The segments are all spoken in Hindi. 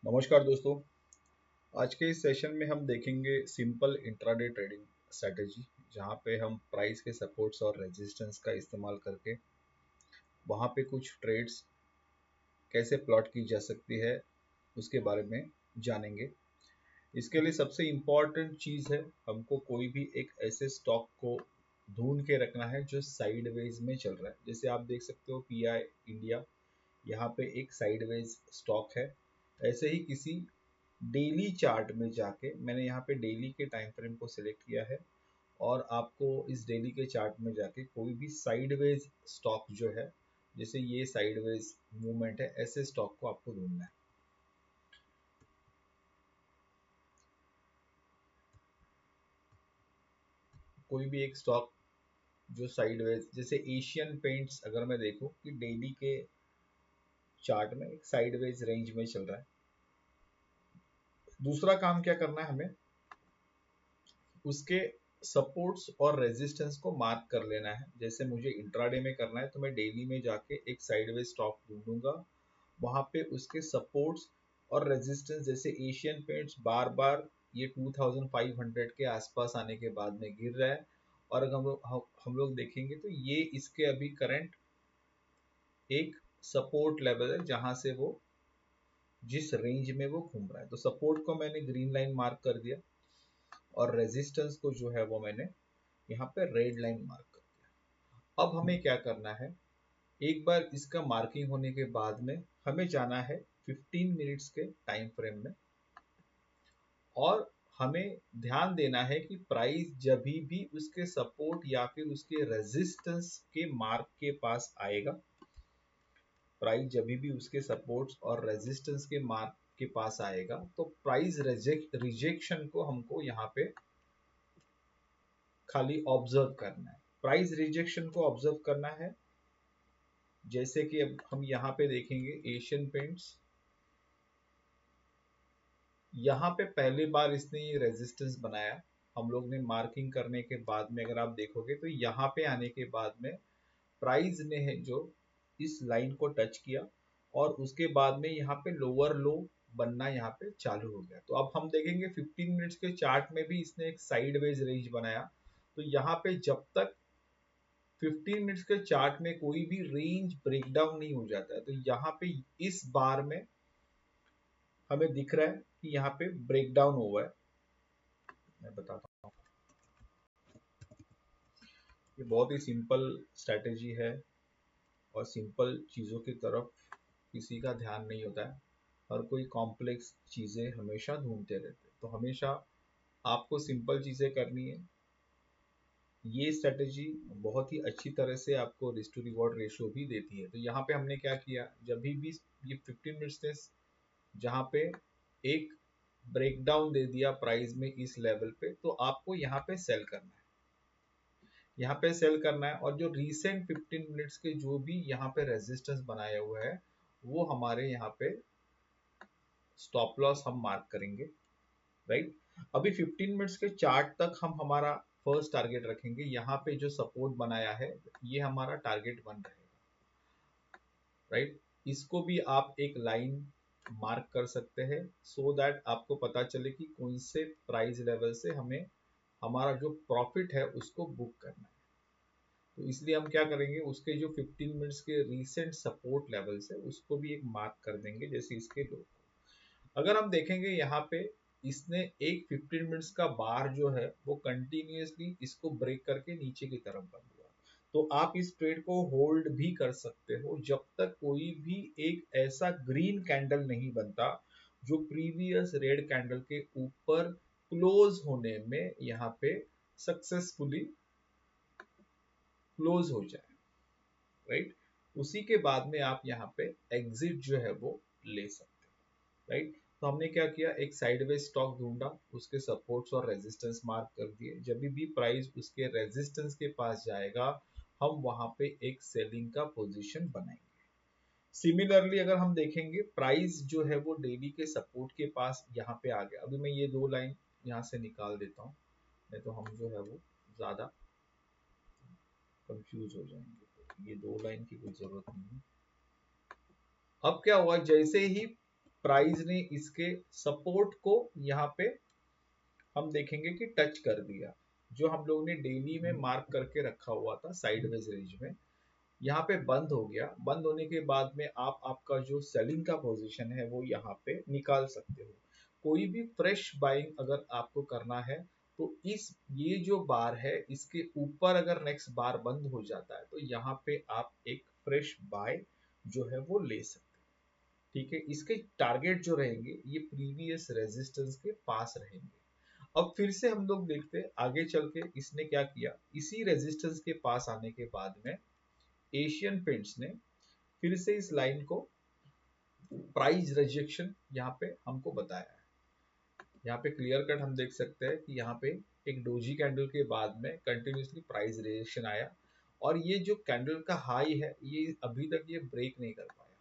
नमस्कार दोस्तों। आज के इस सेशन में हम देखेंगे सिंपल इंट्राडे ट्रेडिंग स्ट्रैटेजी, जहां पे हम प्राइस के सपोर्ट्स और रेजिस्टेंस का इस्तेमाल करके वहां पे कुछ ट्रेड्स कैसे प्लॉट की जा सकती है उसके बारे में जानेंगे। इसके लिए सबसे इम्पॉर्टेंट चीज़ है, हमको कोई भी एक ऐसे स्टॉक को ढूंढ के रखना है जो साइडवेज में चल रहा है। जैसे आप देख सकते हो पीआई इंडिया, यहाँ पे एक साइडवेज स्टॉक है। ऐसे ही किसी डेली चार्ट में जाके मैंने यहाँ पे डेली के टाइम फ्रेम को सिलेक्ट किया है और आपको इस डेली के चार्ट में जाके कोई भी साइडवेज स्टॉक जो है, जैसे ये साइडवेज मूवमेंट है, ऐसे स्टॉक को आपको ढूंढना है। कोई भी एक स्टॉक जो साइडवेज, जैसे एशियन पेंट्स अगर मैं देखूं कि डेली के चार्ट में एक साइडवेज रेंज में चल रहा है। दूसरा काम क्या करना है हमें, उसके सपोर्ट्स और रेजिस्टेंस को मार्क कर लेना है। जैसे मुझे इंट्राडे में करना है तो मैं डेली में जाके एक साइडवेज स्टॉक ढूंढूंगा, वहां पे उसके सपोर्ट्स और रेजिस्टेंस, जैसे एशियन पेंट्स बार बार ये 2500 के आसपास आने के बाद में गिर रहा है, और अगर हम लोग देखेंगे तो ये इसके अभी करंट एक सपोर्ट लेवल है, जहां से वो जिस रेंज में वो घूम रहा है। तो सपोर्ट को मैंने ग्रीन लाइन मार्क कर दिया और रेजिस्टेंस को जो है वो मैंने यहाँ पे रेड लाइन मार्क कर दिया। अब हमें क्या करना है, एक बार इसका मार्किंग होने के बाद में हमें जाना है 15 मिनट्स के टाइम फ्रेम में, और हमें ध्यान देना है कि प्राइस जब भी उसके सपोर्ट या फिर उसके रेजिस्टेंस के मार्क के पास आएगा, प्राइस जब भी उसके सपोर्ट्स और रेजिस्टेंस के मार्क के पास आएगा, तो प्राइस रिजेक्शन को हमको यहाँ पे खाली ऑब्जर्व करना है। प्राइस रिजेक्शन को ऑब्जर्व करना है। जैसे कि अब हम यहाँ पे देखेंगे एशियन पेंट्स, यहाँ पे पहली बार इसने ये रेजिस्टेंस बनाया। हम लोग ने मार्किंग करने के बाद में अगर आप देखोगे तो यहाँ पे आने के बाद में प्राइस ने है जो इस लाइन को टच किया, और उसके बाद में यहाँ पे लोअर लो बनना यहाँ पे चालू हो गया। तो अब हम देखेंगे 15 मिनट्स के चार्ट में भी इसने एक साइडवेज रेंज बनाया। तो यहाँ पे जब तक 15 मिनट्स के चार्ट में कोई भी रेंज ब्रेकडाउन नहीं हो जाता है, तो यहाँ पे इस बार में हमें दिख रहा है कि यहाँ पे ब्रेकडाउन हुआ है। मैं बताता हूँ, ये बहुत ही सिंपल स्ट्रैटेजी है और सिंपल चीज़ों की तरफ किसी का ध्यान नहीं होता है। हर कोई कॉम्प्लेक्स चीज़ें हमेशा ढूंढते रहते हैं। तो हमेशा आपको सिंपल चीज़ें करनी है। ये स्ट्रैटेजी बहुत ही अच्छी तरह से आपको रिस्क टू रिवॉर्ड रेशियो भी देती है। तो यहाँ पे हमने क्या किया, जब भी ये 15 मिनट्स थे, जहाँ पे एक ब्रेकडाउन दे दिया प्राइस में इस लेवल पे, तो आपको यहाँ पे सेल करना है। यहाँ पे सेल करना है, और जो रीसेंट 15 मिनट्स के जो भी यहाँ पे रेजिस्टेंस बनाया हुआ है, वो हमारे यहाँ पे स्टॉप लॉस हम मार्क करेंगे। राइट, अभी 15 मिनट्स के चार्ट तक हम हमारा फर्स्ट टारगेट रखेंगे। यहाँ पे जो सपोर्ट बनाया है, ये हमारा टारगेट बन रहेगा। राइट, इसको भी आप एक लाइन मार्क कर सकते हैं, सो दैट आपको पता चले कि कौन से प्राइस लेवल से हमें हमारा जो प्रॉफिट है उसको बुक करना है। तो इसलिए हम क्या करेंगे, उसके जो 15 मिनट्स के रीसेंट सपोर्ट लेवल्स है उसको भी एक मार्क कर देंगे, जैसे इसके लो। अगर हम देखेंगे यहाँ पे इसने एक 15 मिनट्स का बार जो है वो कंटिन्यूअसली इसको ब्रेक करके नीचे की तरफ बंद हुआ। तो आप इस ट्रेड को होल्ड भी कर सकते हो जब तक कोई भी एक ऐसा ग्रीन कैंडल नहीं बनता जो प्रीवियस रेड कैंडल के ऊपर क्लोज होने में यहाँ पे सक्सेसफुली क्लोज हो जाए। राइट, उसी के बाद में आप यहाँ पे एग्जिट जो है वो ले सकते हो। राइट, तो हमने क्या किया, एक साइडवेज स्टॉक ढूंढा, उसके सपोर्ट्स और रेजिस्टेंस मार्क कर दिए। जब भी प्राइस उसके रेजिस्टेंस के पास जाएगा, हम वहां पे एक सेलिंग का पोजीशन बनाएंगे। सिमिलरली अगर हम देखेंगे प्राइस जो है वो डेली के सपोर्ट के पास यहाँ पे आ गया। अभी मैं ये दो लाइन यहाँ से निकाल देता हूँ, नहीं तो हम जो है वो ज्यादा कंफ्यूज हो जाएंगे। तो ये दो लाइन की कोई जरूरत नहीं है। अब क्या हुआ, जैसे ही प्राइस ने इसके सपोर्ट को यहाँ पे हम देखेंगे कि टच कर दिया। जो हम लोगों ने डेली में मार्क करके रखा हुआ था साइडवेज रेंज में, यहाँ पे बंद हो गया। बंद होने के बाद में आप आपका जो सेलिंग का पोजीशन है वो यहाँ पे निकाल सकते हो। कोई भी फ्रेश बाइंग अगर आपको करना है तो इस ये जो बार है इसके ऊपर अगर नेक्स्ट बार बंद हो जाता है तो यहाँ पे आप एक फ्रेश बाय जो है वो ले सकते हैं। ठीक है, इसके टारगेट जो रहेंगे ये प्रीवियस रेजिस्टेंस के पास रहेंगे। अब फिर से हम लोग देखते हैं आगे चल के इसने क्या किया। इसी रेजिस्टेंस के पास आने के बाद में एशियन पेंट्स ने फिर से इस लाइन को प्राइस रिजेक्शन यहाँ पे हमको बताया है। यहाँ पे क्लियर कट हम देख सकते हैं कि यहाँ पे एक डोजी कैंडल के बाद में कंटिन्यूसली प्राइस रिजेक्शन आया और ये जो कैंडल का हाई है ये अभी तक ये ब्रेक नहीं कर पाया।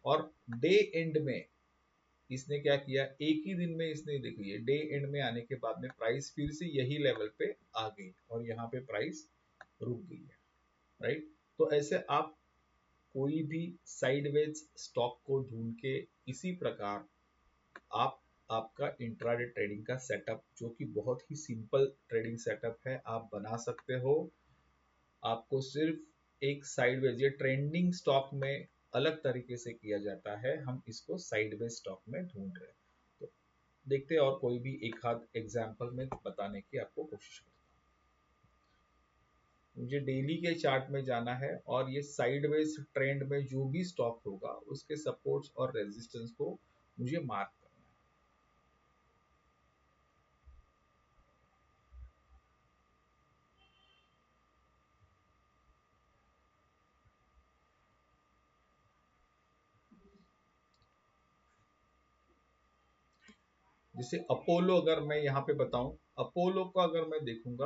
और डे एंड में इसने क्या किया, एक ही दिन में इसने देखिए डे एंड में आने के बाद में प्राइस फिर से यही लेवल पे आ गई और यहाँ पे प्राइस रुक गई है। राइट, तो ऐसे आप कोई भी साइडवेज स्टॉक को ढूंढ के इसी प्रकार आप आपका इंट्राडे ट्रेडिंग का सेटअप, जो कि बहुत ही सिंपल ट्रेडिंग सेटअप है, आप बना सकते हो। आपको सिर्फ एक साइडवेज या ट्रेंडिंग स्टॉक में अलग तरीके से किया जाता है, हम इसको साइडवेज स्टॉक में ढूंढ रहे हैं। तो देखते हैं और कोई भी एक आध एग्जांपल में बताने की आपको कोशिश करता हूँ। मुझे डेली के चार्ट में जाना है और ये साइडवेज ट्रेंड में जो भी स्टॉक होगा उसके सपोर्ट्स और रेजिस्टेंस को मुझे मार्क करना है। जैसे अपोलो अगर मैं यहाँ पे बताऊं, अपोलो का अगर मैं देखूंगा,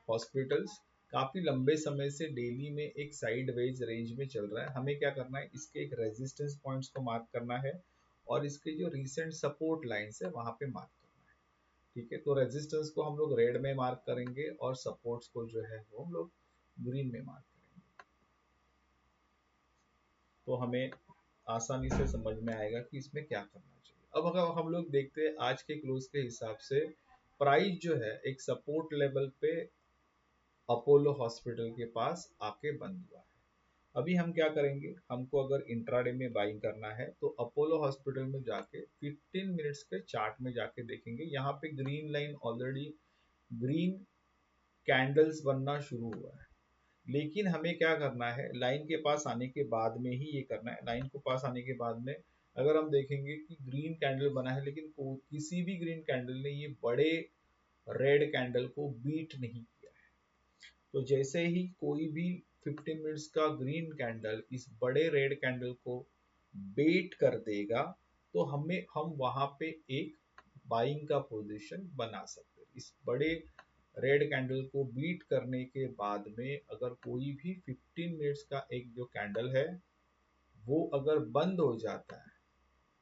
हॉस्पिटल्स काफी लंबे समय से डेली में एक साइडवेज रेंज में चल रहा है। हमें क्या करना है, इसके एक रेजिस्टेंस पॉइंट्स को मार्क करना है और इसके जो रिसेंट सपोर्ट लाइंस है वहां पे मार्क करना है। ठीक है, तो रेजिस्टेंस को हम लोग रेड में मार्क करेंगे और सपोर्ट्स को जो है वो हम लोग ग्रीन में मार्क करेंगे। तो हमें आसानी से समझ में आएगा कि इसमें क्या करना चाहिए। अब अगर हम लोग देखते हैं आज के क्लोज के हिसाब से प्राइस जो है एक सपोर्ट लेवल पे अपोलो हॉस्पिटल के पास आके बंद हुआ है। अभी हम क्या करेंगे, हमको अगर इंट्राडे में बाइंग करना है तो अपोलो हॉस्पिटल में जाके 15 मिनट्स के चार्ट में जाके देखेंगे, यहाँ पे green line already green candles बनना शुरू हुआ है। लेकिन हमें क्या करना है, लाइन के पास आने के बाद में ही ये करना है। लाइन को पास आने के बाद में अगर हम देखेंगे कि ग्रीन कैंडल बना है लेकिन किसी भी ग्रीन कैंडल ने ये बड़े रेड कैंडल को बीट नहीं किया है, तो जैसे ही कोई भी 15 मिनट्स का ग्रीन कैंडल इस बड़े रेड कैंडल को बेट कर देगा तो हम वहां पे एक बाइंग का पोजीशन बना सकते हैं। इस बड़े रेड कैंडल को बीट करने के बाद में अगर कोई भी 15 मिनट्स का एक जो कैंडल है वो अगर बंद हो जाता है,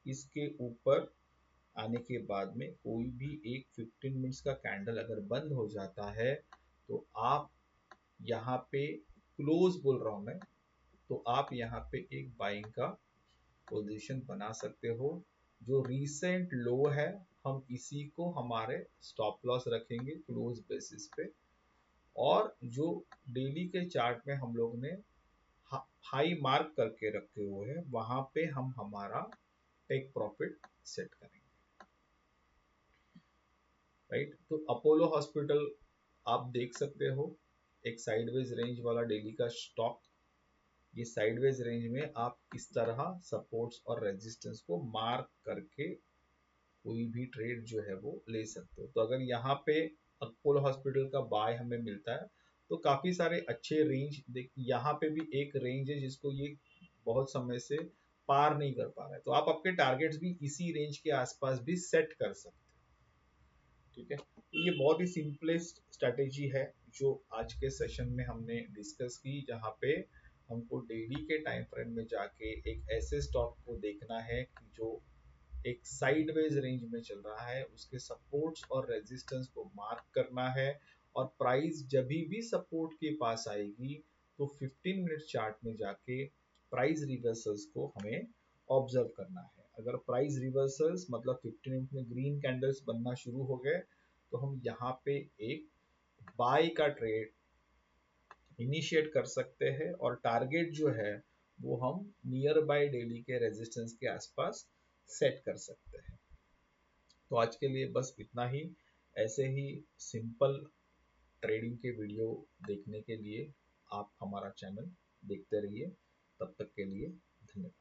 इसके ऊपर आने के बाद में कोई भी एक 15 मिनट्स का कैंडल अगर बंद हो जाता है तो आप यहाँ पे क्लोज बोल रहा हूं मैं, तो आप यहाँ पे एक बाइंग का पोजीशन बना सकते हो। जो रीसेंट लो है हम इसी को हमारे स्टॉप लॉस रखेंगे क्लोज बेसिस पे, और जो डेली के चार्ट में हम लोग ने हाई मार्क करके रखे हुए हैं वहां पे हम हमारा टेक प्रॉफिट सेट करेंगे। राइट, तो अपोलो हॉस्पिटल आप देख सकते हो एक साइडवेज रेंज वाला डेली का स्टॉक। ये साइडवेज रेंज में आप इस तरह सपोर्ट्स और रेजिस्टेंस को मार्क करके कोई भी ट्रेड जो है वो ले सकते हो। तो अगर यहाँ पे अपोलो हॉस्पिटल का बाय हमें मिलता है तो काफी सारे अच्छे रेंज देख, यहाँ पे भी एक रेंज है जिसको ये बहुत समय से पार नहीं कर पा रहा है, तो आप आपके टारगेट्स भी इसी रेंज के आसपास भी सेट कर सकते हैं। ठीक है, तो ये बहुत ही सिंपलेस्ट स्ट्रेटेजी है जो आज के सेशन में हमने डिस्कस की, जहाँ पे हमको डेली के टाइम फ्रेम में जाके एक ऐसे स्टॉक को देखना है कि जो एक साइडवेज रेंज में चल रहा है, उसके सपोर्ट्स और रेजिस्टेंस को मार्क करना है और प्राइस जब भी सपोर्ट के पास आएगी तो 15 मिनट चार्ट में जाके प्राइस रिवर्सल्स को हमें ऑब्जर्व करना है। अगर प्राइस रिवर्सल्स मतलब 15 मिनट में ग्रीन कैंडल्स बनना शुरू हो गए तो हम यहाँ पे एक बाय का ट्रेड इनिशिएट कर सकते हैं और टारगेट जो है वो हम नियर बाय डेली के रेजिस्टेंस के आसपास सेट कर सकते हैं। तो आज के लिए बस इतना ही। ऐसे ही सिंपल ट्रेडिंग के वीडियो देखने के लिए आप हमारा चैनल देखते रहिए। तब तक के लिए धन्यवाद।